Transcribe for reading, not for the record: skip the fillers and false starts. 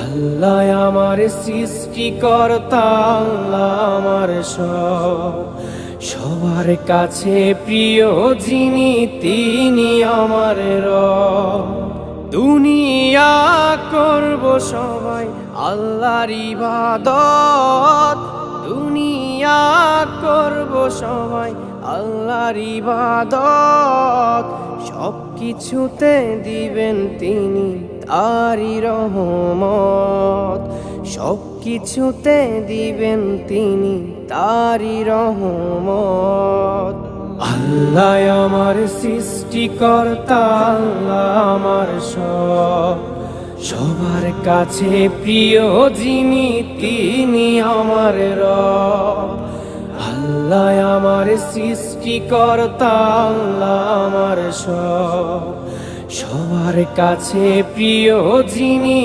আল্লাহ আমার সৃষ্টিকর্তা, আল্লাহ আমার সব, সবার কাছে প্রিয় যিনি তিনি আমার রব। দুনিয়া করব সবাই আল্লাহর ইবাদত, দুনিয়া করব সবাই আল্লাহর ইবাদত, সব কিছুতে দিবেন তিনি তারি রহমত, সব কিছুতে দিবেন তিনি তারি রহমত। আল্লাহ আমার সৃষ্টিকর্তা, আল্লাহ আমার সব, সবার কাছে প্রিয় যিনি তিনি আমার রব। আল্লাহ আমার সৃষ্টিকর্তা, আল্লাহ আমার সব, সবার কাছে প্রিয় যিনি